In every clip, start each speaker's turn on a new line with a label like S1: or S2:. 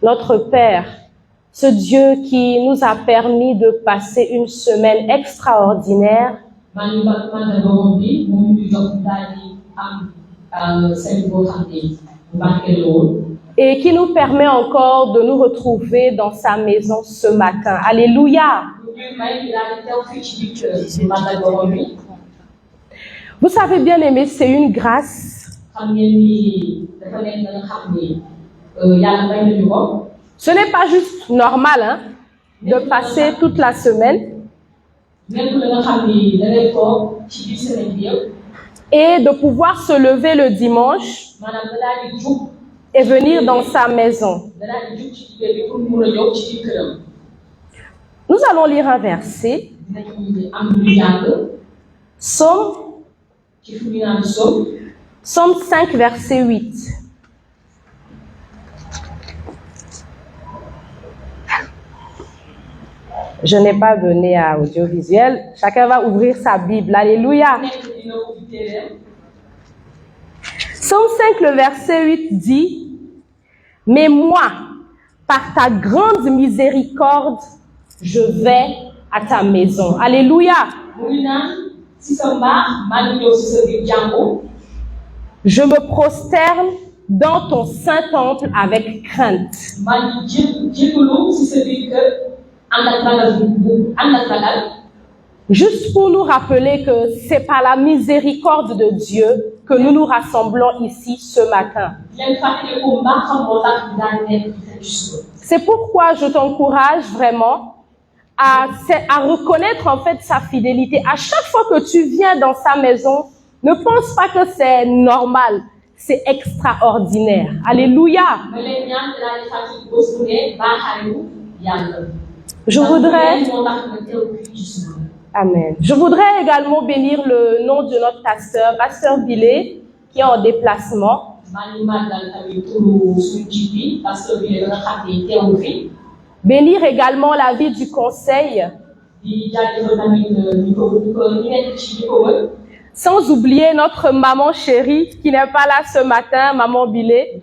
S1: notre Père, ce Dieu qui nous a permis de passer une semaine extraordinaire, et qui nous permet encore de nous retrouver dans sa maison ce matin. Alléluia! Vous savez, bien aimé, c'est une grâce. Ce n'est pas juste normal, hein, de passer toute la semaine et de pouvoir se lever le dimanche et venir dans sa maison. Nous allons lire un verset. Psaume 5, verset 8. Je n'ai pas donné à audiovisuel. Chacun va ouvrir sa Bible. Alléluia. Psaume 5, le verset 8 dit, « Mais moi, par ta grande miséricorde, je vais à ta maison. » Alléluia. Je me prosterne dans ton saint temple avec crainte. Juste pour nous rappeler que c'est par la miséricorde de Dieu que nous nous rassemblons ici ce matin. C'est pourquoi je t'encourage vraiment à reconnaître en fait sa fidélité. À chaque fois que tu viens dans sa maison, ne pense pas que c'est normal, c'est extraordinaire. Alléluia. Je voudrais également bénir le nom de notre pasteur Bilé, qui est en déplacement. Bénir également la vie du conseil. Sans oublier notre maman chérie qui n'est pas là ce matin, maman Bilé.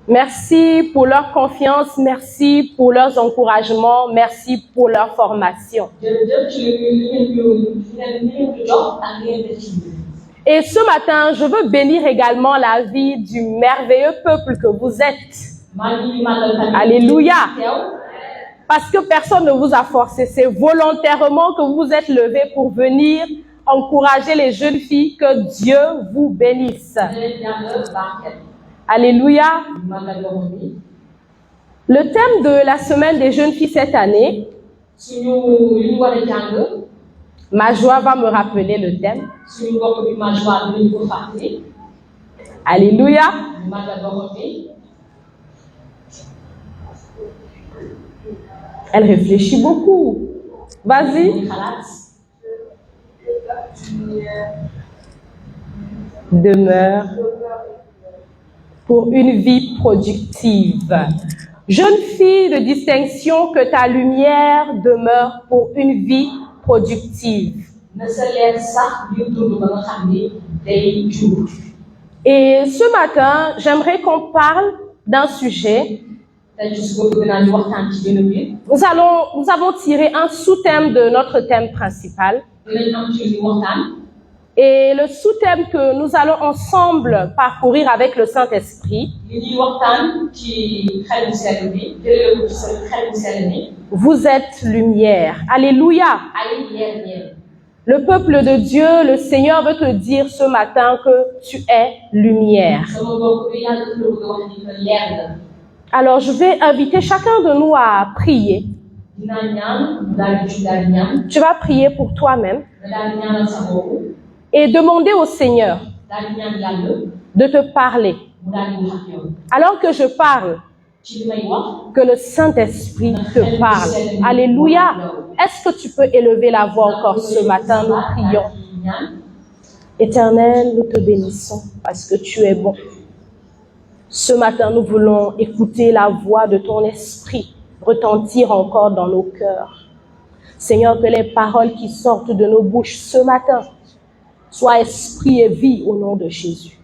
S1: Merci pour leur confiance, merci pour leurs encouragements, merci pour leur formation. Et ce matin, je veux bénir également la vie du merveilleux peuple que vous êtes. Alléluia! Parce que personne ne vous a forcé, c'est volontairement que vous vous êtes levés pour venir encourager les jeunes filles, que Dieu vous bénisse. Alléluia. Le thème de la semaine des jeunes filles cette année, ma joie va me rappeler le thème. Alléluia. Elle réfléchit beaucoup. Vas-y. Demeure pour une vie productive. Jeune fille de distinction, que ta lumière demeure pour une vie productive. Et ce matin, j'aimerais qu'on parle d'un sujet. Nous avons tiré un sous-thème de notre thème principal. Et le sous-thème que nous allons ensemble parcourir avec le Saint-Esprit, vous êtes lumière. Alléluia. Le peuple de Dieu, le Seigneur veut te dire ce matin que tu es lumière. Alors, je vais inviter chacun de nous à prier. Tu vas prier pour toi-même et demander au Seigneur de te parler. Alors que je parle, que le Saint-Esprit te parle. Alléluia. Est-ce que tu peux élever la voix encore ce matin? Nous prions. Éternel, nous te bénissons parce que tu es bon. Ce matin, nous voulons écouter la voix de ton esprit retentir encore dans nos cœurs. Seigneur, que les paroles qui sortent de nos bouches ce matin soient esprit et vie au nom de Jésus.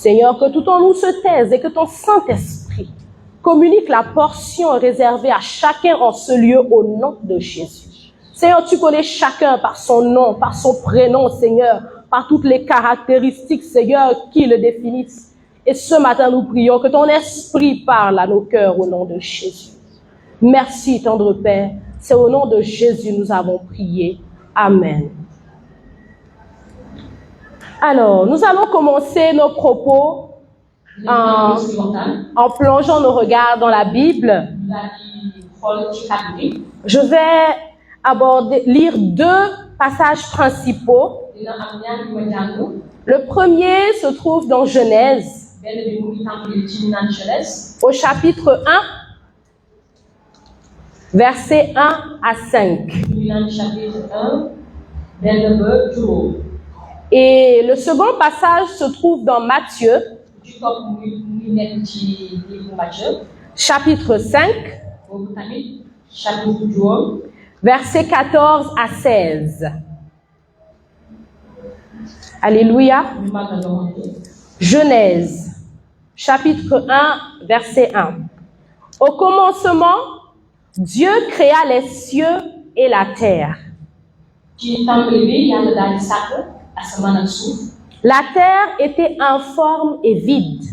S1: Seigneur, que tout en nous se taise et que ton Saint-Esprit communique la portion réservée à chacun en ce lieu au nom de Jésus. Seigneur, tu connais chacun par son nom, par son prénom, Seigneur, par toutes les caractéristiques, Seigneur, qui le définissent. Et ce matin, nous prions que ton esprit parle à nos cœurs au nom de Jésus. Merci, tendre Père. C'est au nom de Jésus nous avons prié. Amen. Alors, nous allons commencer nos propos en plongeant nos regards dans la Bible. Je vais lire deux passages principaux. Le premier se trouve dans Genèse, au chapitre 1, versets 1 à 5. Et le second passage se trouve dans Matthieu, chapitre 5, versets 14 à 16. Alléluia. Genèse, chapitre 1, verset 1. Au commencement, Dieu créa les cieux et la terre. La terre était informe et vide.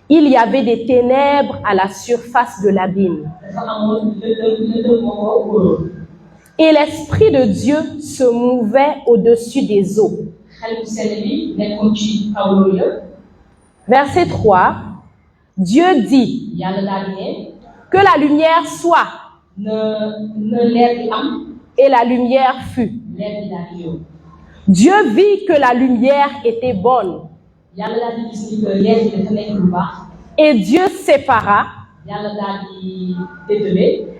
S1: Il y avait des ténèbres à la surface de l'abîme. Et l'Esprit de Dieu se mouvait au-dessus des eaux. Verset 3. Dieu dit que la lumière soit. Et la lumière fut. Dieu vit que la lumière était bonne. Et Dieu sépara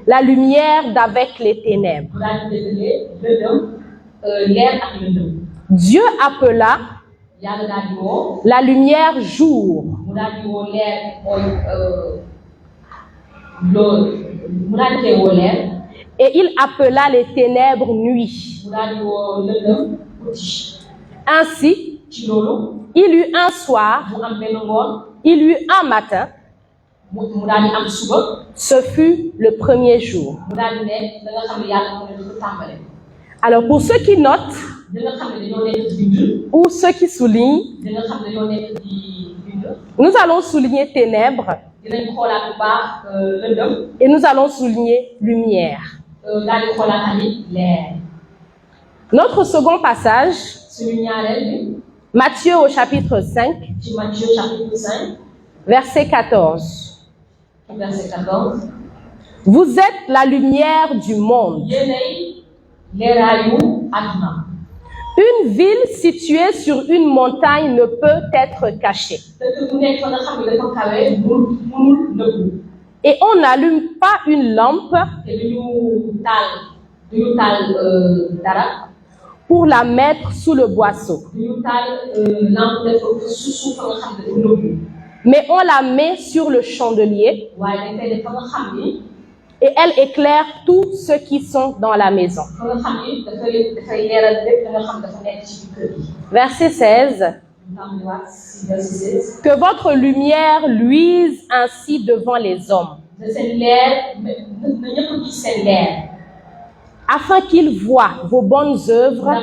S1: la lumière d'avec les ténèbres. Dieu appela la lumière jour. Et il appela les ténèbres nuit. Ainsi, il eut un soir, il eut un matin, ce fut le premier jour. Alors pour ceux qui notent, ou ceux qui soulignent, nous allons souligner ténèbres et nous allons souligner lumière. Notre second passage, Matthieu au chapitre 5, verset 14. Vous êtes la lumière du monde. Une ville située sur une montagne ne peut être cachée. Et on n'allume pas une lampe pour la mettre sous le boisseau. Mais on la met sur le chandelier et elle éclaire tous ceux qui sont dans la maison. Verset 16. Que votre lumière luise ainsi devant les hommes, afin qu'ils voient vos bonnes œuvres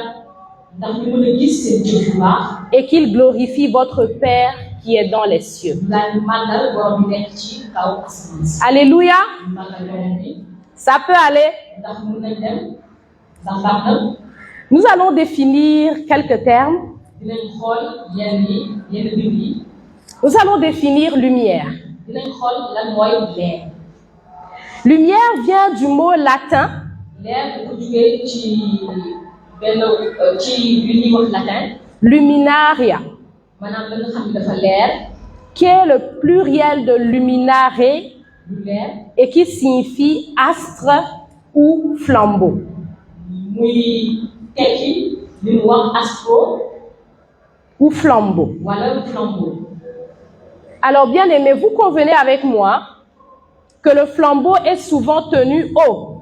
S1: et qu'ils glorifient votre Père qui est dans les cieux. Alléluia. Ça peut aller. Nous allons définir quelques termes. Nous allons définir lumière. Lumière vient du mot latin luminaria, qui est le pluriel de luminare et qui signifie astre ou flambeau. Ou flambeau. Alors, bien aimé, vous convenez avec moi que le flambeau est souvent tenu haut,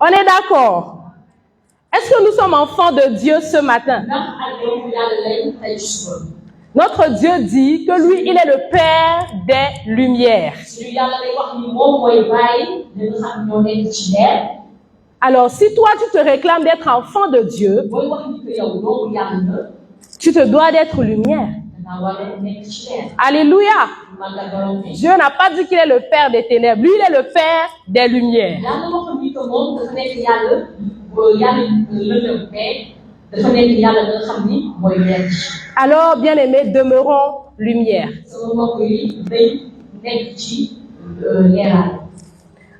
S1: On est d'accord? Est-ce que nous sommes enfants de Dieu ce matin? Notre Dieu dit que lui, il est le Père des Lumières. Alors, si toi, tu te réclames d'être enfant de Dieu, tu te dois d'être lumière. Alléluia. Dieu n'a pas dit qu'il est le Père des ténèbres. Lui, il est le Père des Lumières. Alors, bien-aimés, demeurons lumière.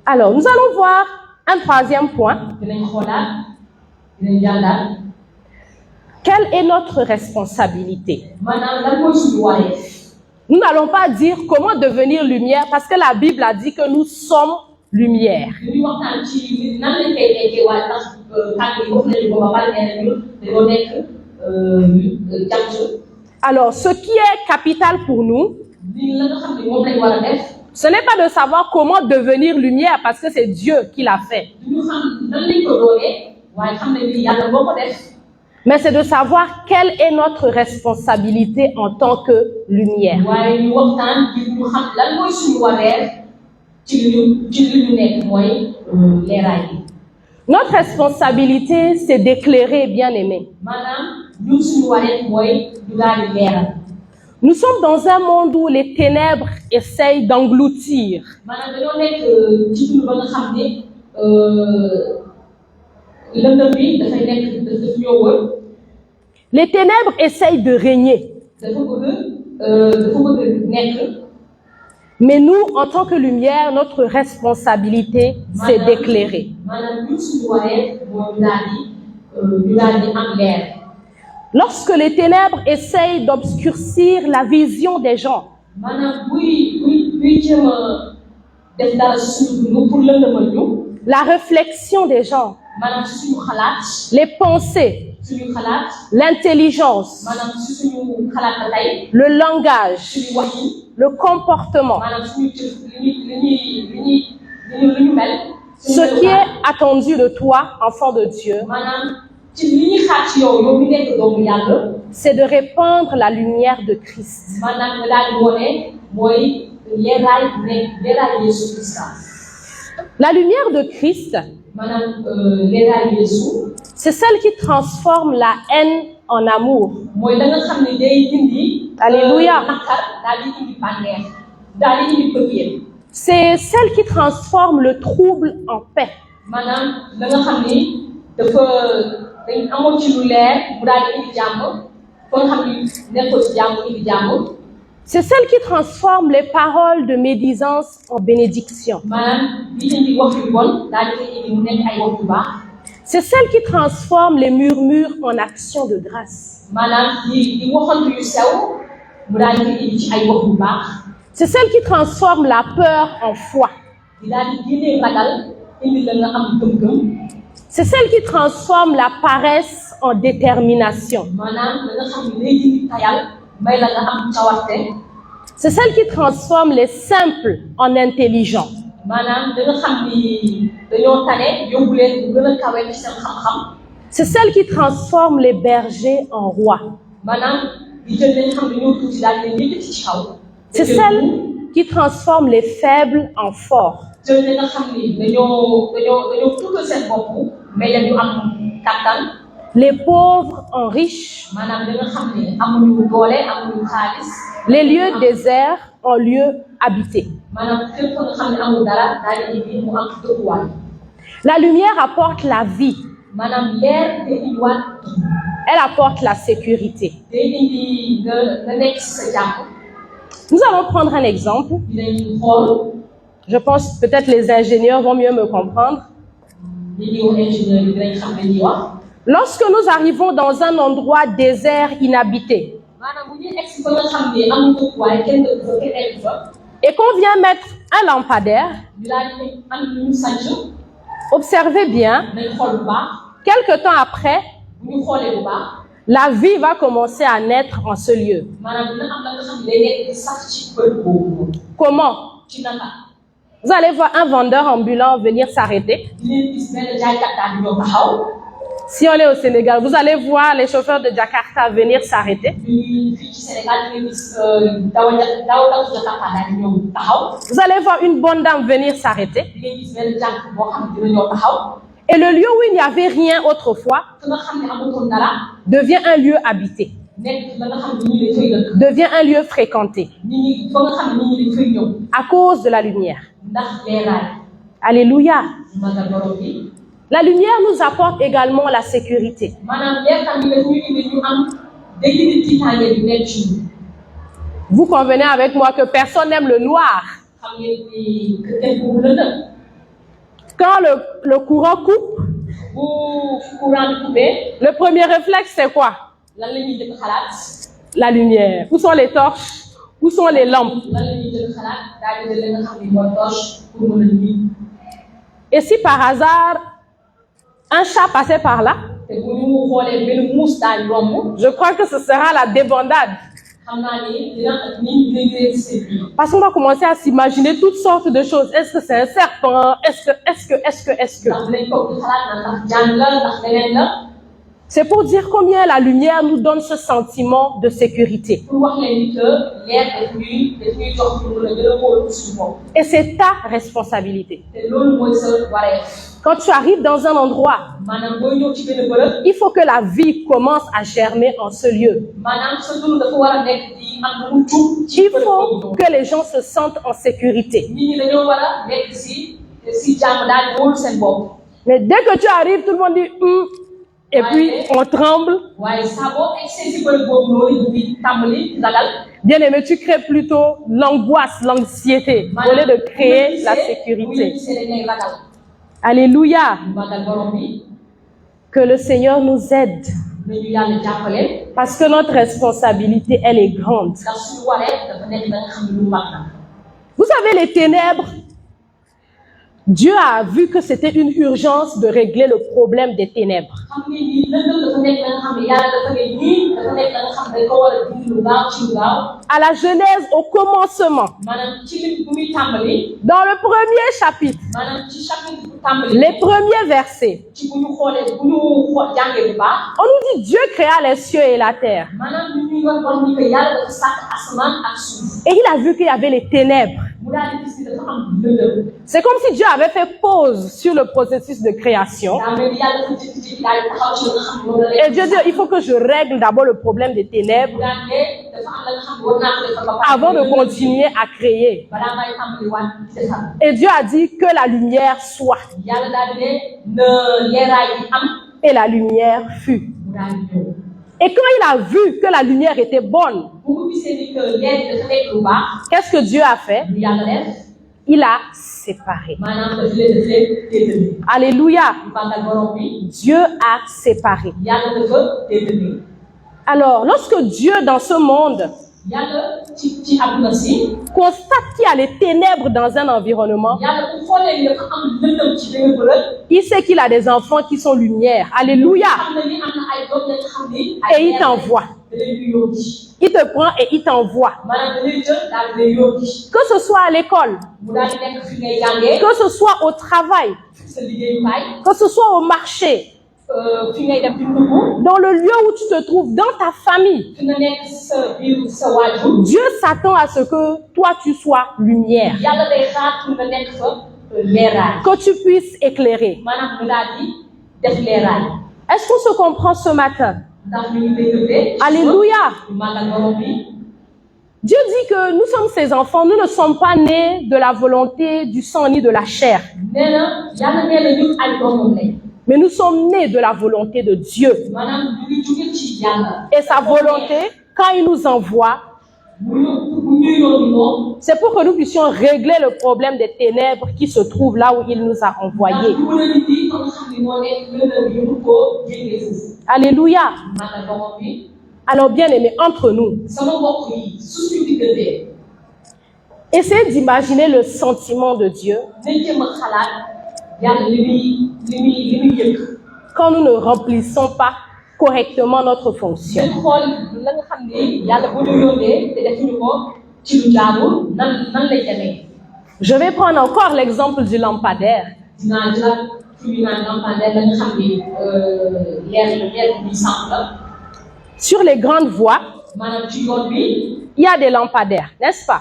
S1: Alors, nous allons voir un troisième point. Quelle est notre responsabilité? Nous n'allons pas dire comment devenir lumière parce que la Bible a dit que nous sommes lumière. Alors, ce qui est capital pour nous, ce n'est pas de savoir comment devenir lumière parce que c'est Dieu qui l'a fait. Mais c'est de savoir quelle est notre responsabilité en tant que lumière. Notre responsabilité, c'est d'éclairer, bien-aimés. Nous sommes dans un monde où les ténèbres essayent d'engloutir. Les ténèbres essayent de régner. Mais nous, en tant que lumière, notre responsabilité, c'est d'éclairer. Lorsque les ténèbres essayent d'obscurcir la vision des gens, la réflexion des gens, les pensées, l'intelligence, le langage, le comportement, ce qui est attendu de toi, enfant de Dieu, c'est de répandre la lumière de Christ. La lumière de Christ, c'est celle qui transforme la haine en amour. Alléluia. C'est celle qui transforme le trouble en paix. C'est celle qui transforme les paroles de médisance en bénédiction. C'est celle qui transforme les murmures en actions de grâce. C'est celle qui transforme la peur en foi. C'est celle qui transforme la paresse en détermination. C'est celle qui transforme les simples en intelligents. C'est celle qui transforme les bergers en rois. C'est celle qui transforme les faibles en forts. Les pauvres en riches. Les lieux déserts en lieux habités. La lumière apporte la vie. Elle apporte la sécurité. Nous allons prendre un exemple. Je pense peut-être les ingénieurs vont mieux me comprendre. Lorsque nous arrivons dans un endroit désert inhabité et qu'on vient mettre un lampadaire, observez bien, quelque temps après, la vie va commencer à naître en ce lieu. Comment? Vous allez voir un vendeur ambulant venir s'arrêter. Si on est au Sénégal, vous allez voir les chauffeurs de Jakarta venir s'arrêter. Vous allez voir une bonne dame venir s'arrêter. Et le lieu où il n'y avait rien autrefois devient un lieu habité, devient un lieu fréquenté à cause de la lumière. Alléluia. La lumière nous apporte également la sécurité. Vous convenez avec moi que personne n'aime le noir. Quand le courant coupe, le premier réflexe c'est quoi? La lumière. Où sont les torches? Où sont les lampes? Et si par hasard un chat passait par là, je crois que ce sera la débandade. Parce qu'on va commencer à s'imaginer toutes sortes de choses. Est-ce que c'est un serpent? Est-ce que? C'est pour dire combien la lumière nous donne ce sentiment de sécurité. Et c'est ta responsabilité. Quand tu arrives dans un endroit, il faut que la vie commence à germer en ce lieu. Il faut que les gens se sentent en sécurité. Mais dès que tu arrives, tout le monde dit et puis on tremble. Bien aimé, tu crées plutôt l'angoisse, l'anxiété, au lieu de créer la sécurité. Alléluia. Que le Seigneur nous aide. Parce que notre responsabilité, elle est grande. Vous savez, les ténèbres, Dieu a vu que c'était une urgence de régler le problème des ténèbres. À la Genèse, au commencement, dans le premier chapitre, les premiers versets, on nous dit Dieu créa les cieux et la terre. Et il a vu qu'il y avait les ténèbres. C'est comme si Dieu avait fait pause sur le processus de création. Et Dieu dit, il faut que je règle d'abord le problème des ténèbres avant de continuer à créer. Et Dieu a dit que la lumière soit. Et la lumière fut. Et quand il a vu que la lumière était bonne, qu'est-ce que Dieu a fait? Il a séparé. Alléluia. Dieu a séparé. Alors, lorsque Dieu dans ce monde constate qu'il y a les ténèbres dans un environnement, il sait qu'il a des enfants qui sont lumière. Alléluia. Et il t'envoie. Il te prend et il t'envoie. Que ce soit à l'école, que ce soit au travail, que ce soit au marché, dans le lieu où tu te trouves, dans ta famille, Dieu s'attend à ce que toi tu sois lumière, que tu puisses éclairer. Est-ce qu'on se comprend ce matin? Alléluia. Dieu dit que nous sommes ses enfants, nous ne sommes pas nés de la volonté du sang ni de la chair. Mais nous sommes nés de la volonté de Dieu. Et sa volonté, quand il nous envoie, c'est pour que nous puissions régler le problème des ténèbres qui se trouvent là où il nous a envoyés. Alléluia. Alors bien aimés, entre nous, essayez d'imaginer le sentiment de Dieu quand nous ne remplissons pas correctement notre fonction. Je vais prendre encore l'exemple du lampadaire. Sur les grandes voies, il y a des lampadaires, n'est-ce pas?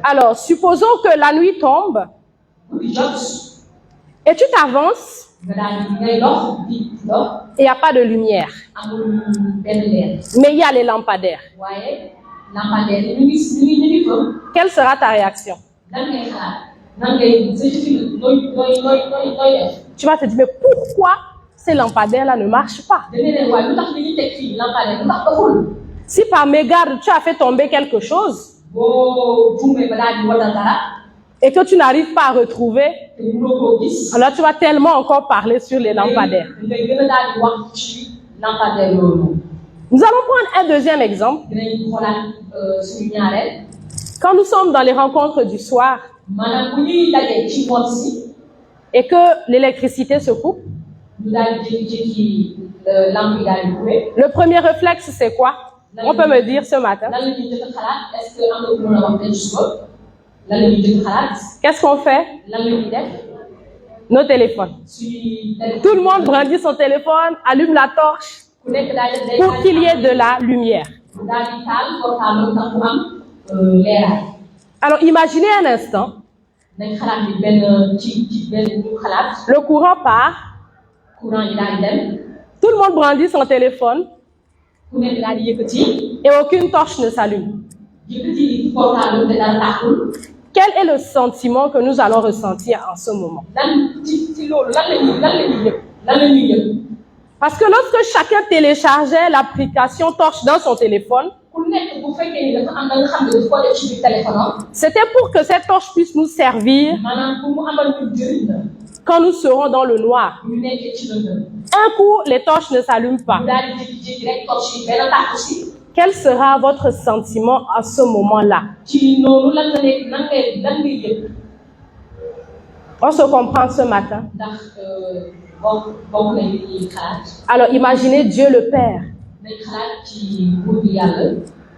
S1: Alors, supposons que la nuit tombe et tu t'avances et il n'y a pas de lumière. Mais il y a les lampadaires. Quelle sera ta réaction? Tu vas te dire, mais pourquoi ces lampadaires-là ne marchent pas? Si par mégarde, tu as fait tomber quelque chose et que tu n'arrives pas à retrouver, alors tu vas tellement encore parler sur les lampadaires. Nous allons prendre un deuxième exemple. Quand nous sommes dans les rencontres du soir et que l'électricité se coupe, le premier réflexe, c'est quoi? On peut me dire ce matin. Qu'est-ce qu'on fait? Nos téléphones. Tout le monde brandit son téléphone, allume la torche pour qu'il y ait de la lumière. Alors imaginez un instant. Le courant part. Tout le monde brandit son téléphone. Et aucune torche ne s'allume. Quel est le sentiment que nous allons ressentir en ce moment? Parce que lorsque chacun téléchargeait l'application torche dans son téléphone, c'était pour que cette torche puisse nous servir quand nous serons dans le noir. Un coup, les torches ne s'allument pas. Quel sera votre sentiment à ce moment-là? On se comprend ce matin. Alors imaginez Dieu le Père.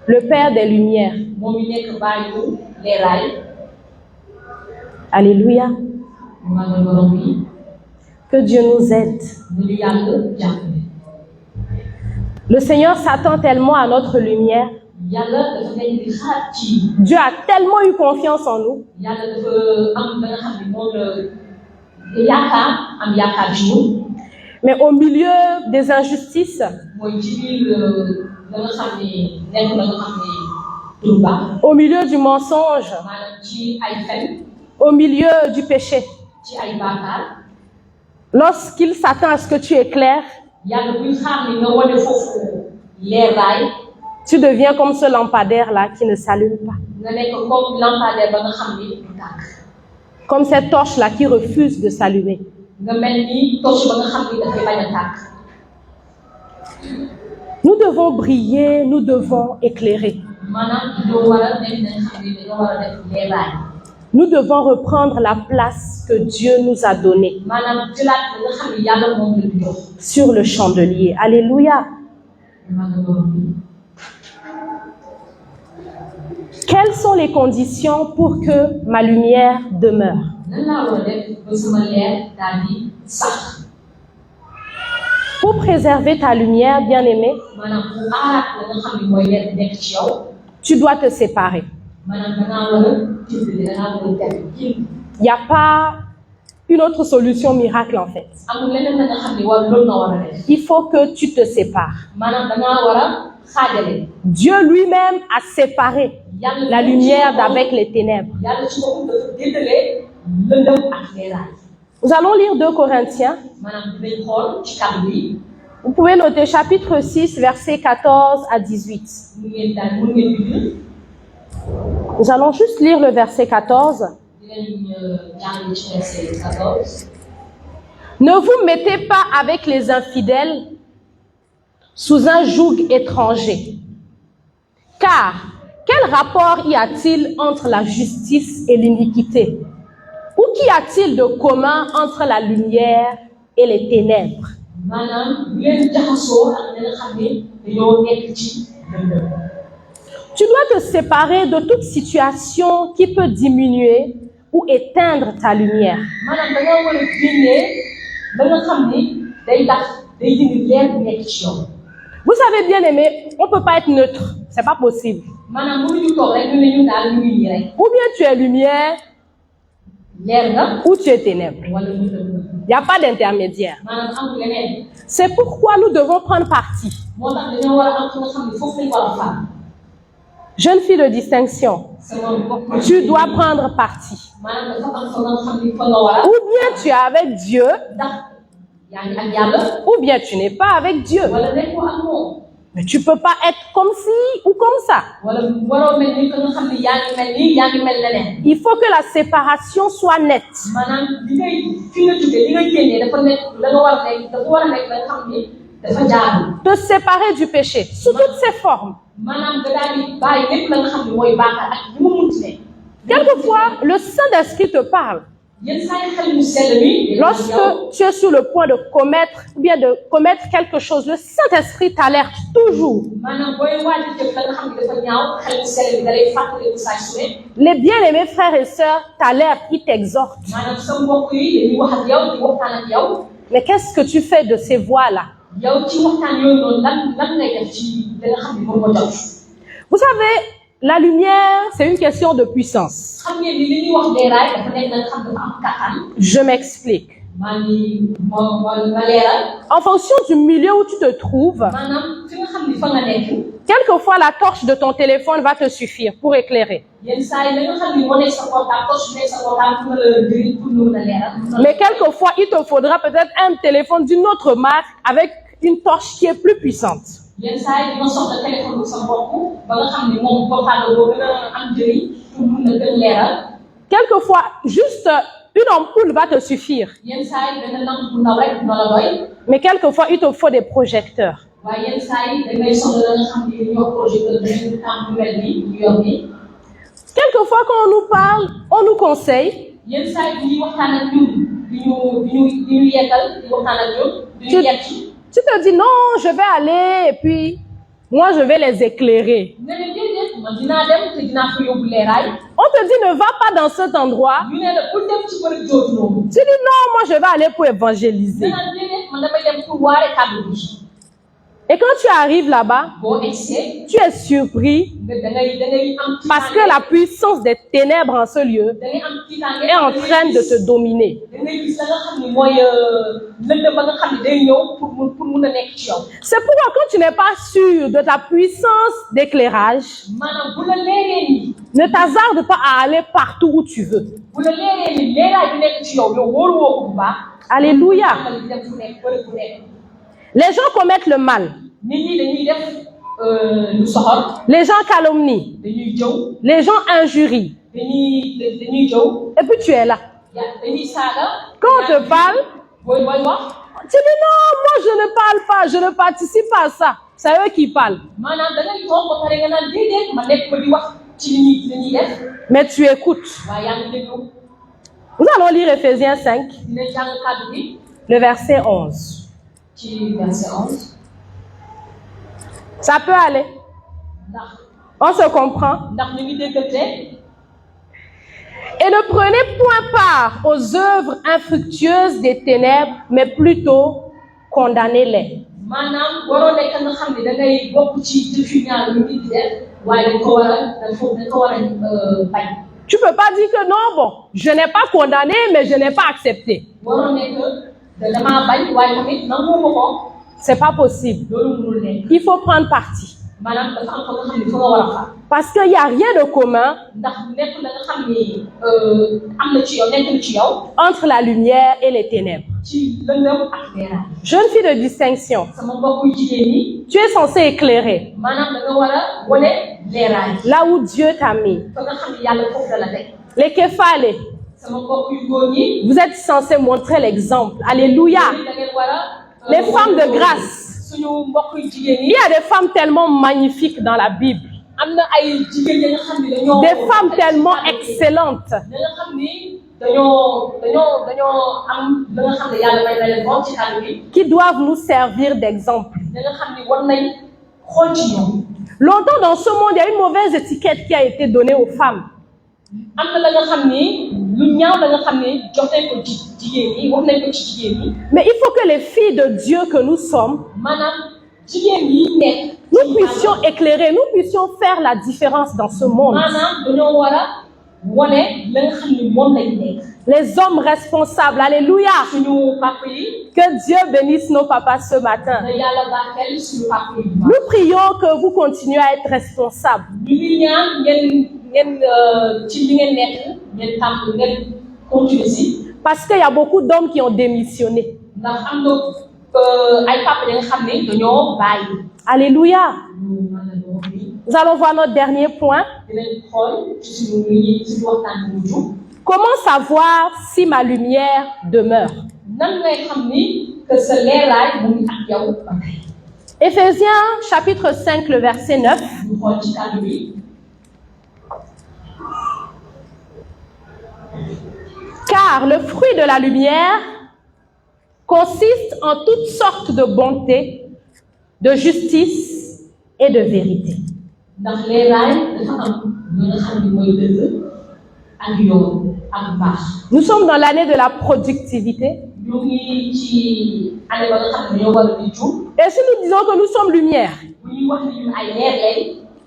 S1: Le Père des Lumières. Alléluia. Que Dieu nous aide. Le Seigneur s'attend tellement à notre lumière. Dieu a tellement eu confiance en nous. Mais au milieu des injustices, au milieu du mensonge, au milieu du péché, lorsqu'il s'attend à ce que tu éclaires, tu deviens comme ce lampadaire-là qui ne s'allume pas. Comme cette torche-là qui refuse de s'allumer. Nous devons briller, nous devons éclairer. Nous devons reprendre la place que Dieu nous a donnée sur le chandelier. Alléluia. Quelles sont les conditions pour que ma lumière demeure? Pour préserver ta lumière, bien-aimé, tu dois te séparer. Il n'y a pas une autre solution miracle en fait. Il faut que tu te sépares. Dieu lui-même a séparé la lumière d'avec les ténèbres. Nous allons lire 2 Corinthiens. Vous pouvez noter chapitre 6, versets 14 à 18. Nous allons juste lire le verset 14. Ne vous mettez pas avec les infidèles sous un joug étranger. Car, quel rapport y a-t-il entre la justice et l'iniquité? Ou qu'y a-t-il de commun entre la lumière et les ténèbres? Tu dois te séparer de toute situation qui peut diminuer ou éteindre ta lumière.
S2: maanaam da nga war a génnee ba nga xam ni day tax day dindi leer bu nekk ci yow.
S1: Vous savez bien aimé, on ne peut pas être neutre, c'est pas possible.
S2: maanaam mënuñu toog rek ñu ne ñun daal ñu ngi nii rek.
S1: Ou bien tu es lumière,
S2: leer nga.
S1: ou tu es ténèbres.
S2: wala ñu tëb nga.
S1: Il n'y a pas d'intermédiaire.
S2: maanaam amul leneen.
S1: C'est pourquoi nous devons prendre parti.
S2: moo tax dañoo war a am fi nga xam ne foofu lañ war a faam.
S1: Jeune fille de distinction,
S2: sama mbokk
S1: tu dois prendre parti.
S2: maanaam dafa am fa nga xam ni fa nga war a.
S1: Ou bien tu es avec Dieu,
S2: ndax yaa ngi ak yàlla.
S1: ou bien tu n'es pas avec Dieu.
S2: wala nekkoo ak moom.
S1: Mais tu ne peux pas être comme ci ou comme ça.
S2: wala waroo mel ni que nga xam ni yaa ngi mel nii yaa ngi mel leneen.
S1: Il faut que la séparation soit nette.
S2: maanaam li ngay fi nga jógee li nga génnee dafa nekk da nga war a nekk dafa war a nekk la nga xam ni dafa jaadu.
S1: Te séparer du péché sous toutes ses formes.
S2: maanaam nga daal di bàyyi lépp la nga xam ne mooy bàkkaar ak li mu munti ne.
S1: Quelquefois, le Saint-Esprit te parle.
S2: yenn saa yi xel mu sell mi.
S1: Lorsque tu es sur le point de commettre ou bien de commettre quelque chose, le Saint-Esprit t'alerte toujours.
S2: maanaam booy waaj a jëf la nga xam ne dafa ñaaw xel mu sell mi da lay fàttali bu saa su ne.
S1: Les bien-aimés frères et sœurs t'alertent, ils t'exhortent.
S2: maanaam sa mbokk yi dañuy wax ak yow di waxtaan ak yow.
S1: Mais qu'est-ce que tu fais de ces voix-là?
S2: yow ci waxtaan yooyu noonu lan ngay def ci li nga xam ne moom moo jot.
S1: Vous savez, la lumière, c'est une question de puissance.
S2: xam ngeen ni li ñuy wax leeraay dafa nekk la nga xam dafa am kattan.
S1: Je m'explique.
S2: maa ngi ma leeral.
S1: En fonction du milieu où tu te trouves,
S2: maanaam fi nga xam ni fa nga nekk.
S1: quelquefois la torche de ton téléphone va te suffire pour éclairer.
S2: yenn saa yi da nga xam ni moo nekk sa portable torche nekk sa portable pour nga la jëriñ pour ñu mën a leeral.
S1: Mais quelquefois, il te faudra peut-être un téléphone d'une autre marque avec une torche qui est plus puissante.
S2: yenn saa yi dina soxla téléphone bu sa bopp ba nga xam ni moom portable boo gën a am njëriñ pour mun a gën leeral.
S1: Quelquefois, juste une ampoule va te suffire.
S2: yenn saa yi benn lampe bu ndaw rek dina la doy.
S1: Mais quelquefois, il te faut des projecteurs.
S2: waaye yenn saa yi da ngay soxla la nga xam ni ñoo projecteur bi ñu temps bu mel nii ñu yor nii.
S1: Quelquefois, quand on nous parle, on nous conseille.
S2: yenn saa yi ñuy waxtaan ak ñun di ñu yekkal di waxtaan ak ñun di ñu yekk.
S1: Tu te dis non, je vais aller et puis moi je vais les éclairer.
S2: nga ne déedéet man dinaa dem te dinaa fa yóbbu leeraay.
S1: On te dit ne va pas dans cet endroit.
S2: ñu ne la pour dem ci bërëb jooju noonu.
S1: Tu dis non, moi je vais aller pour évangéliser.
S2: nga naan déedéet man damay dem pour waare kàddu bi.
S1: Et quand tu arrives là-bas,
S2: boo egsee.
S1: tu es surpris
S2: da ngay am.
S1: parce que la puissance des ténèbres en ce lieu
S2: da ngay am tiitaange.
S1: est en train de te dominer.
S2: da ngay gis la nga xam ni mooy lëndëm ba nga xam ne day ñëw pour mun a nekk ci yow.
S1: C'est pourquoi quand tu n'es pas sûr de ta puissance d'éclairage,
S2: maanaam bu la leeree nii.
S1: ne t'hasarde pas à aller partout où tu veux.
S2: bu la leeree nii leeraay bi nekk ci yow yow wóoruwoo ko bu baax.
S1: Alléluia.
S2: di dem fu nekk bërëb bu nekk.
S1: Les gens commettent le mal.
S2: nit ñi dañuy def lu soxor.
S1: Les gens calomnient.
S2: dañuy jëw.
S1: Les gens injurient.
S2: dañuy jëw.
S1: Et puis tu es là.
S2: dañuy saaga.
S1: Quand on te parle,
S2: booy wax.
S1: tu dis non, moi je ne parle pas, je ne participe pas à ça. C'est eux qui parlent.
S2: maanaam da ngay toog ba pare nga naan déedéet ma nekk ma di wax ci li ñuy def.
S1: Mais tu écoutes.
S2: waaye yaa ngi déglu.
S1: Nous allons lire Éphésiens 5,
S2: dina jàng kàddu bi.
S1: le verset 11.
S2: ci verset 11.
S1: Ça peut aller.
S2: ndax
S1: On se comprend.
S2: ndax ñu ngi déggante.
S1: Et ne prenez point part aux œuvres infructueuses des ténèbres, mais plutôt condamnez-les.
S2: maanaam waroo nekk nga xam ne da ngay bokk ci jëfi ñaar yu nit di def waaye dañ ko war a bañ.
S1: Tu peux pas dire que non, bon, je n'ai pas condamné, mais je n'ai pas accepté.
S2: waroo nekk damaa bañ waaye tamit nangu ma ko.
S1: C'est pas possible.
S2: loolu mënul nekk.
S1: Il faut prendre parti.
S2: maanaam dafa am fa nga xam ne fa nga war a far.
S1: Parce qu'il n'y a rien de commun
S2: ndax nekk la nga xam ni am na ci yow nekk na ci yow.
S1: entre la lumière et les ténèbres.
S2: ci lëndëm ak leeraay.
S1: Jeune fille de distinction,
S2: sama mbokku jigéen ñi.
S1: tu es censée éclairer
S2: maanaam da nga war a wane leeraay.
S1: là où Dieu t'a mis.
S2: fa nga xam ne yàlla foofu la teg.
S1: Les képhales,
S2: sama mbokk yu góor ñi.
S1: vous êtes censés montrer l'exemple. Alléluia.
S2: da ngeen war a.
S1: Les femmes de grâce.
S2: suñu mbokk yu jigéen
S1: Il
S2: ñi.
S1: y a des femmes tellement magnifiques dans la Bible.
S2: am na ay jigéen ñi nga xam ne dañoo.
S1: Des femmes tellement excellentes.
S2: da nga xam ni dañoo am da nga xam ne yàlla may na leen moom ci kàddu gi.
S1: Qui doivent nous servir d'exemple.
S2: da nga xam ni war nañ xool ci ñoom.
S1: Longtemps dans ce monde, il y a une mauvaise étiquette qui a été donnée aux femmes.
S2: am na la nga xam ni lu ñaaw la nga xam ni jox nañ ko ci jigéen ñi wax nañ ko ci jigéen ñi
S1: Mais il faut que les filles de Dieu que nous sommes,
S2: maanaam jigéen yi nekk
S1: nous puissions éclairer, nous puissions faire la différence dans ce monde.
S2: maanaam dañoo war a wane la nga xam ni moom lañ nekk
S1: Les hommes responsables, alléluia.
S2: suñu papa yi
S1: Que Dieu bénisse nos papas ce matin.
S2: na yàlla barkeel suñu papa yi
S1: Nous prions que vous continuez à être responsables.
S2: ñu ngi ñaan ngeen ci li ngeen nekk ngeen tàmm ngeen continuer si
S1: Parce qu'il y a beaucoup d'hommes qui ont démissionné.
S2: ndax am na ay papa yi nga xam ne dañoo bàyyi
S1: Alléluia.
S2: ñu mën a doon bi
S1: Nous allons voir notre dernier point.
S2: dinañ xool ci suñu waxtaan bu mujj
S1: Comment savoir si ma lumière demeure?
S2: nan ngay xam ni que sa leeraay mu ngi ak yow ba tey
S1: Éphésiens chapitre 5, le verset 9.
S2: ñu xool ci kàddu bi
S1: Car le fruit de la lumière consiste en toutes sortes de bonté, de justice et de vérité.
S2: ndax leeraay dafa am lu nga xam ni mooy dëgg ak yoon ak baax
S1: Nous sommes dans l'année de la productivité.
S2: ñu ngi ci année ba nga xam ne dañoo war a di jub
S1: Et si nous disons que nous sommes lumière,
S2: bu ñuy wax ni ñun ay leer lañ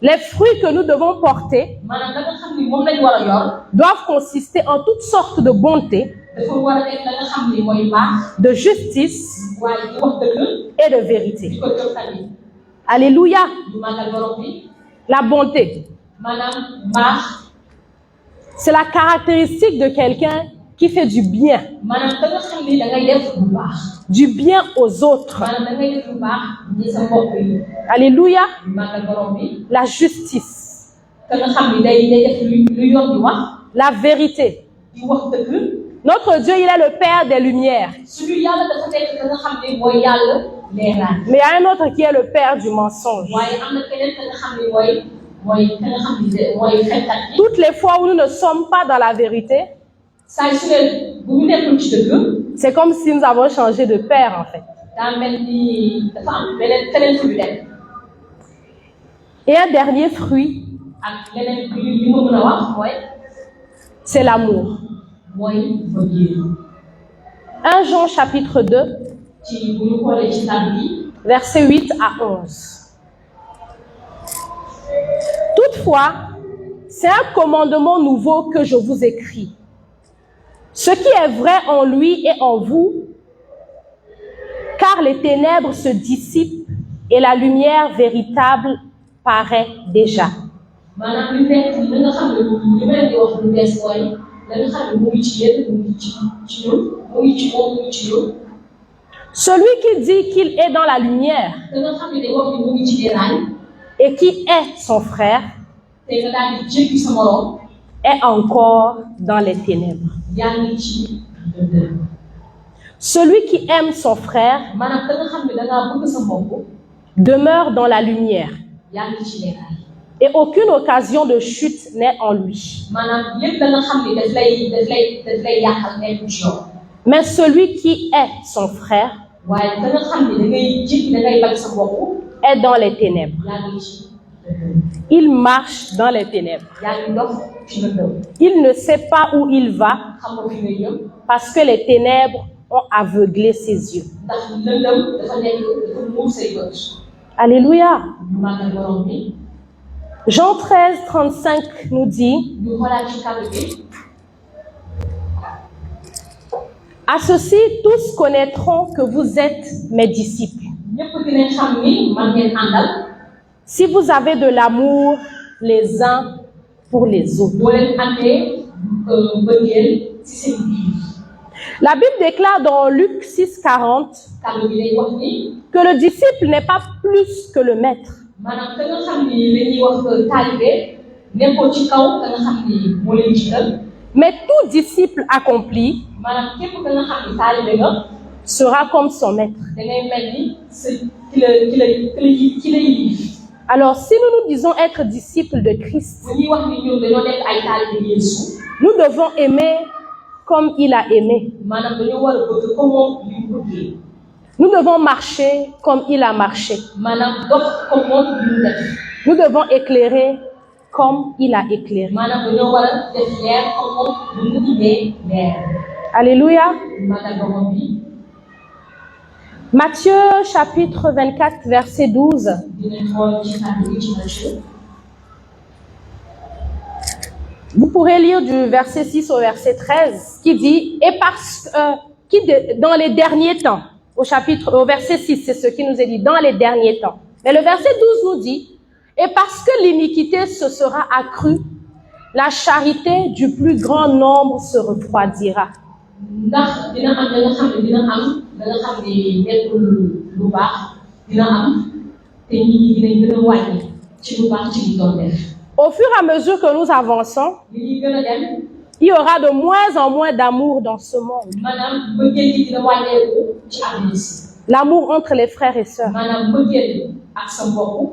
S1: les fruits que nous devons porter
S2: maanaam la nga xam ni moom lañ war a yor
S1: doivent consister en toutes sortes de bonté,
S2: dafa war a nekk la nga xam ni mooy baax
S1: de justice
S2: waaye di wax dëgg
S1: et de
S2: di
S1: vérité.
S2: ko jëm tamit
S1: Alléluia.
S2: du màggal borom bi
S1: La bonté,
S2: maanaam baax
S1: c'est la caractéristique de quelqu'un qui fait du bien,
S2: maanaam da nga xam ni da ngay def lu baax
S1: du bien aux autres.
S2: maanaam da ngay def lu baax ñi sa mbokk yi
S1: Alléluia.
S2: du màggal borom bi
S1: La justice,
S2: ka nga xam ni day def lu yoon di wax
S1: la vérité.
S2: di wax dëgg
S1: Notre Dieu, il est le Père des Lumières.
S2: suñu yàlla dafa nekk ka nga xam ne mooy yàlla leeraay
S1: Mais il y a un autre qui est le Père du mensonge.
S2: waaye am na keneen ka nga xam ne mooy ka nga xam ne mooy fenkat yi
S1: Toutes les fois où nous ne sommes pas dans la vérité,
S2: saa su ne bu ñu nekkul ci dëgg
S1: c'est comme si nous avons changé de Père en fait.
S2: daa mel ni dafa am keneen fu ñu dem
S1: Et un dernier fruit,
S2: ak leneen li ma mën a wax
S1: c'est l'amour.
S2: mooy bëggee
S1: 1 Jean chapitre 2,
S2: ci bu ñu xoolee ci kàddu bi
S1: versets 8 à 11. Toutefois, c'est un commandement nouveau que je vous écris. Ce qui est vrai en lui et en vous, car les ténèbres se dissipent et la lumière véritable paraît déjà.
S2: maanaam li nekk li nga xam ne li ma leen di wax lu bees mooy la nga xam ne mu ngi ci yéen mu ngi ci ñun mu ngi ci moom mu ngi ci ñun
S1: Celui qui dit qu'il est dans la lumière
S2: da nga xam ne day wax ni mu ngi ci leeraay
S1: et qui est son frère
S2: te nga daal di jéggi sa morom
S1: est encore dans les ténèbres.
S2: yaa ngi ci dëgg
S1: Celui qui aime son frère
S2: maanaam da nga xam ne da ngaa bëgg sa mbokk
S1: demeure dans la lumière
S2: yaa ngi ci leeraay
S1: et aucune occasion de chute n'est en lui.
S2: maanaam lépp da nga xam ne daf lay yàqal nekk ci yow
S1: Mais celui qui est son frère
S2: waaye da nga xam ne da ngay jéggi da ngay bañ sa mbokk
S1: est dans les ténèbres.
S2: yaa ngi ci
S1: Il marche dans les ténèbres.
S2: yaa ngi dox ci lëndëm
S1: Il ne sait pas où il va
S2: xam nga fi nga jëm
S1: parce que les ténèbres ont aveuglé ses yeux.
S2: ndax lëndëm dafa nekk dafa muur say bët
S1: Alléluia.
S2: ñu màggal borom bi
S1: Jean 13, 35 nous dit,
S2: ñu xoolaat ci kàddu bi
S1: à ceci tous connaîtront que vous êtes mes disciples,
S2: ñëpp dinañ xam ni man ngeen àndal
S1: si vous avez de l'amour les uns pour les autres.
S2: boo leen àndee bëggeel ci seen biir
S1: La Bible déclare dans Luc 6, 40
S2: kàddu bi day wax ni
S1: que le disciple n'est pas plus que le maître.
S2: maanaam ka nga xam ni la ñuy wax taalibe nekkoo ci kaw ka nga xam ni moo leen jiital
S1: Mais tout disciple accompli
S2: maanaam képp ka nga xam ni taalibe nga
S1: sera comme son maître.
S2: da ngay mel ni sa ki la yilif
S1: Alors, si nous nous disons être disciples de Christ,
S2: bu ñuy wax ni ñun dañoo nekk ay taalibe Yeesu
S1: nous devons aimer comme il a aimé.
S2: maanaam dañoo war a bëgg comme moom li mu bëggee
S1: Nous devons marcher comme il a marché.
S2: maanaam dox comme moom li mu def
S1: Nous devons éclairer comme il a éclairé.
S2: maanaam dañoo war a def leer comme moom bu mu indee leer.
S1: Alléluia.
S2: maanaam boppam bi.
S1: Matthieu chapitre 24 verset 12.
S2: dinañ xool ci kàddu gi ci Matthieu.
S1: Vous pourrez lire du verset 6 au verset 13 qui dit et parce que dans les derniers temps au verset 6 c'est ce qui nous est dit dans les derniers temps. Mais le verset 12 nous dit et parce que l'iniquité se sera accrue, la charité du plus grand nombre se refroidira.
S2: ndax dina am da nga xam ne dina am da nga xam ne nekkul lu baax dina am te nit ñi dinañ gën a wàññi ci lu baax ci li doon def.
S1: Au fur et à mesure que nous avançons,
S2: li ñuy gën a dem.
S1: il y aura de moins en moins d'amour dans ce monde.
S2: maanaam bëggeel gi dina wàññeeku ci àdduna si.
S1: L'amour entre les frères et sœurs.
S2: maanaam bëggeel ak sa mbokk.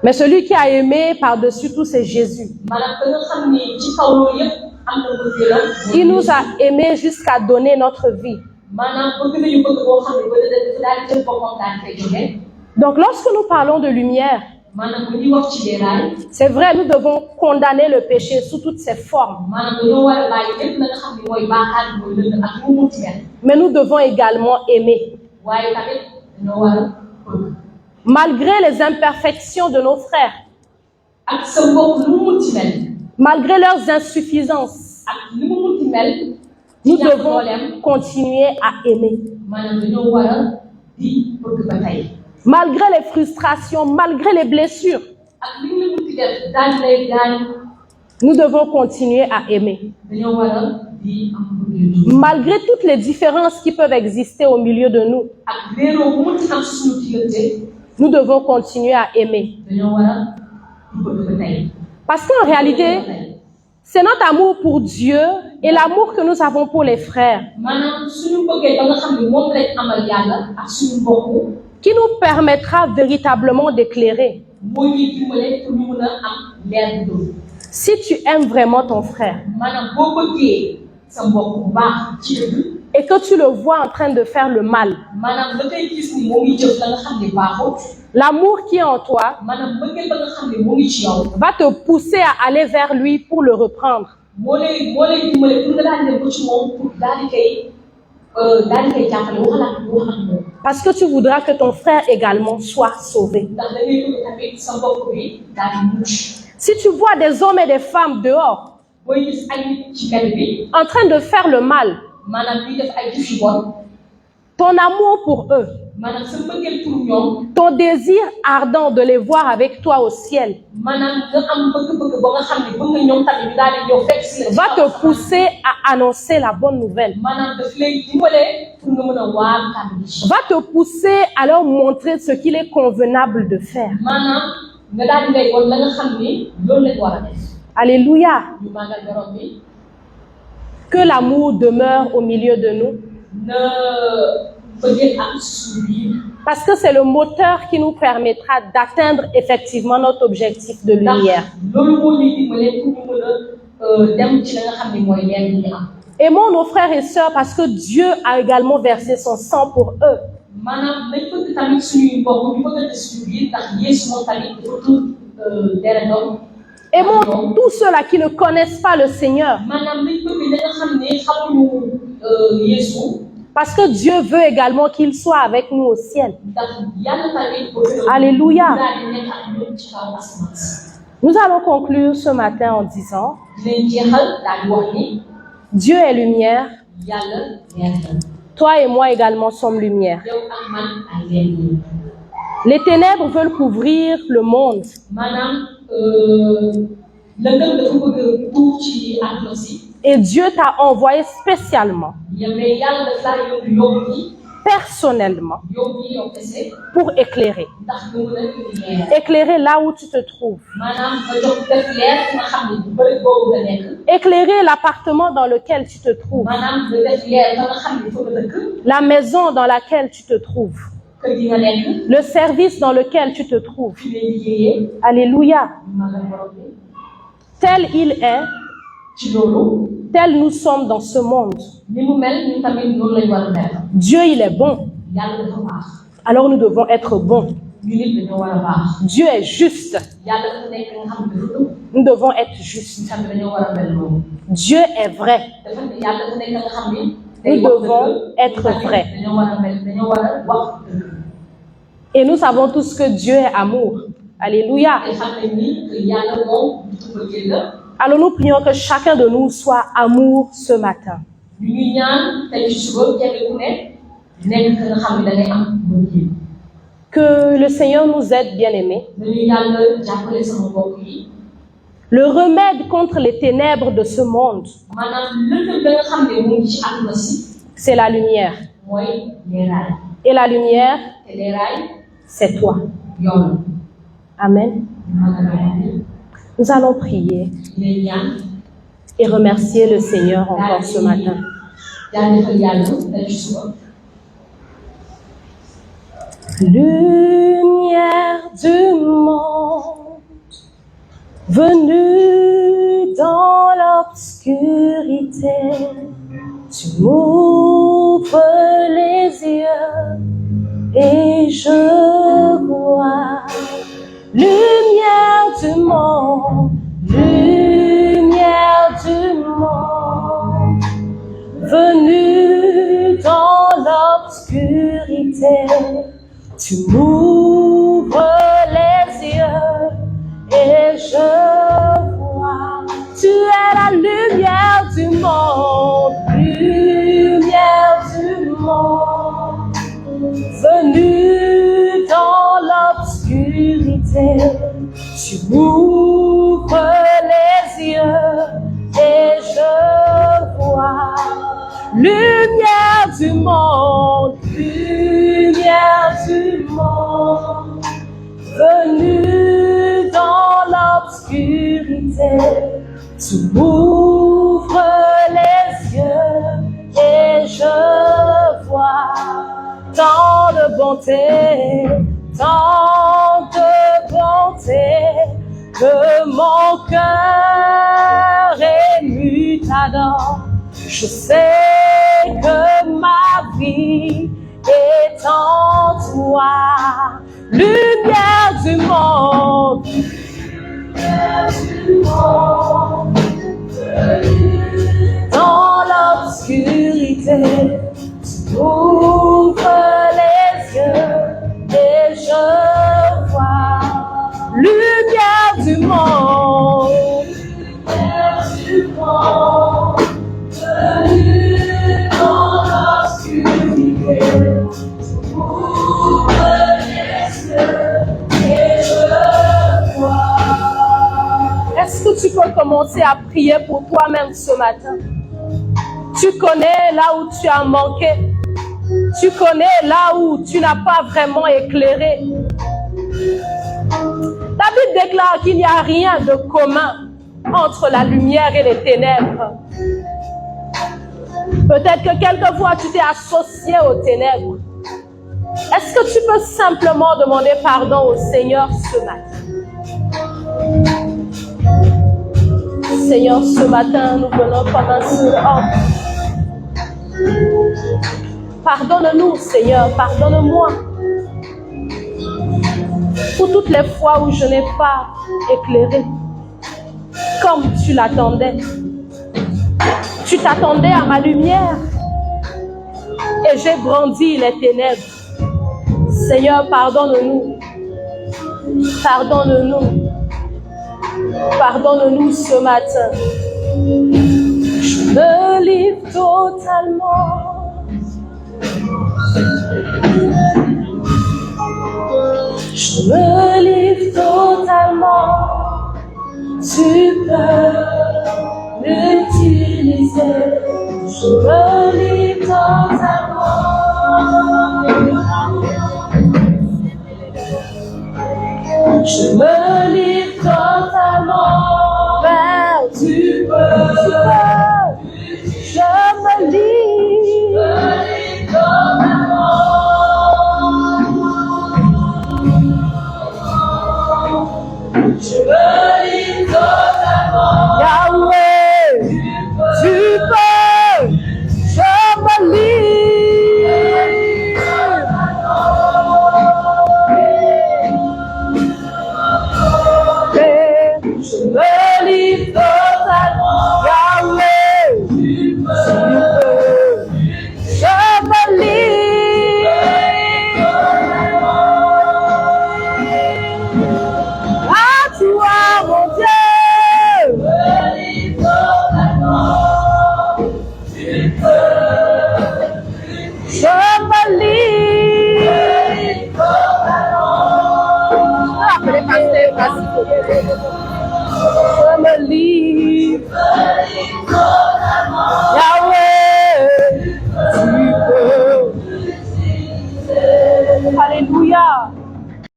S1: Mais celui qui a aimé par-dessus tout, c'est Jésus.
S2: maanaam da nga xam ne ci kaw loolu yëpp am na bëggeelam.
S1: Il nous a aimés jusqu'à donner notre vie.
S2: maanaam bëgg nañu bëgg boo xam ne ba daal di jël boppam daal di koy joxe.
S1: Donc lorsque nous parlons de lumière,
S2: maanaam bu ñuy wax ci leeraay.
S1: c'est vrai, nous devons condamner le péché sous toutes ses formes.
S2: maanaam dañoo war a bàyyi lépp la nga xam ne mooy baaxaat mooy lënd ak lu mu munti mel.
S1: Mais nous devons également aimer.
S2: waaye tamit dañoo war a bëgg.
S1: Malgré les imperfections de nos frères,
S2: ak sa mbokk lu mu munti mel.
S1: malgré leurs insuffisances,
S2: ak lu mu munti mel.
S1: nous devons continuer à aimer.
S2: maanaam dañoo war a di bëgg ba tey.
S1: Malgré les frustrations, malgré les blessures,
S2: ak li ñu munti def daal lay gaañ.
S1: nous devons continuer à aimer.
S2: dañoo war a di am bëgg.
S1: Malgré toutes les différences qui peuvent exister au milieu de nous,
S2: ak réeroo bu munti am suñu diggante.
S1: nous devons continuer à aimer.
S2: dañoo war a di bëgg ba tey.
S1: Parce qu'en réalité, c'est notre amour pour Dieu et l'amour que nous avons pour les frères
S2: maanaam suñu bëggee ba nga xam ne moom lañ amal yàlla ak suñu mbokk.
S1: qui nous permettra véritablement d'éclairer.
S2: moo ñuy dimbale pour ñu mën a am leer bu dul.
S1: Si tu aimes vraiment ton frère
S2: maanaam boo bëggee sa mbokk bu baax ci dëgg.
S1: et que tu le vois en train de faire le mal,
S2: maanaam da ngay gis ni moo ngi jëf la nga xam ne baaxut.
S1: l'amour qui est en toi
S2: maanaam bëggee ba nga xam ne moo ngi ci yow.
S1: va te pousser à aller vers lui pour le reprendre.
S2: moo lay dimbale pour nga daal di dem ba ci moom pour daal di koy jàppale wax ak moom.
S1: Parce que tu voudras que ton frère également soit sauvé.
S2: ndax da ngay bëgg tamit sa mbokk bi daal di mucc.
S1: Si tu vois des hommes et des femmes dehors
S2: booy gis ay nit ci mbedd bi.
S1: en train de faire le mal,
S2: maanaam ñuy def ay jëf yu bon.
S1: ton amour pour eux,
S2: maanaam sa mbëggeel pour ñoom.
S1: ton désir ardent de les voir avec toi au ciel
S2: maanaam nga am bëgg-bëgg ba nga xam ne bëgg nga ñoom tamit ñu daal di ñëw fekk si la.
S1: va te pousser à annoncer la bonne nouvelle.
S2: maanaam daf lay dimbale pour nga mën a waar kàddu gi.
S1: Va te pousser à leur montrer ce qu'il est convenable de faire.
S2: maanaam nga daal di lay woon la nga xam ni loolu lañ war a def.
S1: Alléluia.
S2: ñu màggal borom bi.
S1: Que l'amour demeure au milieu de nous.
S2: na bëggee am suñu biir.
S1: Parce que c'est le moteur qui nous permettra d'atteindre effectivement notre objectif de lumière.
S2: loolu moo ñuy dimbale pour ñu mën a dem ci la nga xam ne mooy leer bi ñu am.
S1: Aimons nos frères et sœurs parce que Dieu a également versé son sang pour eux.
S2: maanaam nañ bëgg tamit suñuy mbokk ñu bëgg a suñu biir ndax Yeesu moom tamit dafa tuur deretam.
S1: Aimons tous ceux-là qui ne connaissent pas le Seigneur.
S2: maanaam nañ bëgg ñi nga xam ne xamuñu Yeesu.
S1: Parce que Dieu veut également qu'il soit avec nous au ciel.
S2: ndax yàlla tamit bëgg na.
S1: Alléluia.
S2: daal di nekk ak ñun ci kaw asamaan si.
S1: Nous allons conclure ce matin en disant,
S2: dinañ jeexal daal di wax ni.
S1: Dieu est lumière,
S2: yàlla leer la.
S1: toi et moi également sommes lumière.
S2: yow ak man ay leer lañu.
S1: Les ténèbres veulent couvrir le monde,
S2: maanaam lëndëm dafa bëgg tuur ci àdduna si.
S1: et Dieu t'a envoyé spécialement,
S2: mais yàlla daf laa yóbbu yow bi.
S1: personnellement,
S2: yow kese.
S1: pour éclairer.
S2: ndax nga mën a indi leer.
S1: Éclairer là où tu te trouves.
S2: maanaam nga jox def leer fi nga xam ne bu bëri boobu nga nekk.
S1: Éclairer l'appartement dans lequel tu te trouves.
S2: maanaam nga def leer fa nga xam ne fa nga dëkk.
S1: La maison dans laquelle tu te trouves.
S2: kër gi nga nekk.
S1: Le service dans lequel tu te trouves.
S2: fi ngay liggéeyee.
S1: Alléluia.
S2: maanaam borom bi.
S1: Tel il est,
S2: ci loolu.
S1: tel nous sommes dans ce monde.
S2: ni mu mel ñun tamit noonu lañ war a mel.
S1: Dieu, il est bon.
S2: yàlla dafa baax.
S1: Alors nous devons être bons. Dieu est juste. Nous devons être justes. Dieu est vrai. Nous devons être vrais. Et nous savons tous que Dieu est amour. Alléluia. Alors nous prions que chacun de nous soit amour ce matin. Que le Seigneur nous aide, bien-aimés. Le remède contre les ténèbres de ce monde, c'est la lumière. Et la lumière, c'est toi. Amen. Nous allons prier et remercier le Seigneur encore ce matin. Lumière du monde, venue dans l'obscurité, tu m'ouvres les yeux et je vois. Lumière du monde, lumière du monde, venue dans l'obscurité, tu m'ouvres les yeux et je vois. Tu es la lumière du monde, lumière du monde, venue dans l'obscurité, tu m'ouvres les yeux et je vois. Lumière du monde, lumière du monde, venue dans l'obscurité, tu m'ouvres les yeux et je vois. Tant de bonté, tant de bonté, que mon cœur ému t'adore. Je sais que ma vie est en toi. Lumière du monde, lumière du monde, dans l'obscurité, tu ouvres les yeux et je vois. Lumière du monde, lumière du monde, venue dans l'obscurité, tu ouvres les yeux et je vois. Est-ce que tu peux commencer à prier pour toi-même ce matin? Tu connais là où tu as manqué. Tu connais là où tu n'as pas vraiment éclairé. La Bible déclare qu'il n'y a rien de commun entre la lumière et les ténèbres. Peut-être que quelquefois tu t'es associé aux ténèbres. Est-ce que tu peux simplement demander pardon au Seigneur ce matin? Seigneur, ce matin, nous venons comme un seul homme. Pardonne-nous, Seigneur, pardonne-moi pour toutes les fois où je n'ai pas éclairé comme tu l'attendais. Tu t'attendais à ma lumière et j'ai brandi les ténèbres. Seigneur, pardonne-nous. Pardonne-nous. Pardonne-nous ce matin. Je me livre totalement. Je me livre totalement. Tu peux l'utiliser. Je me livre totalement. Je me livre totalement. Père, tu peux. Je me livre totalement. Je me livre totalement. Yahweh, tu peux. Je me livre.
S3: appeler pasteur. Vas-y.
S1: Je me livre.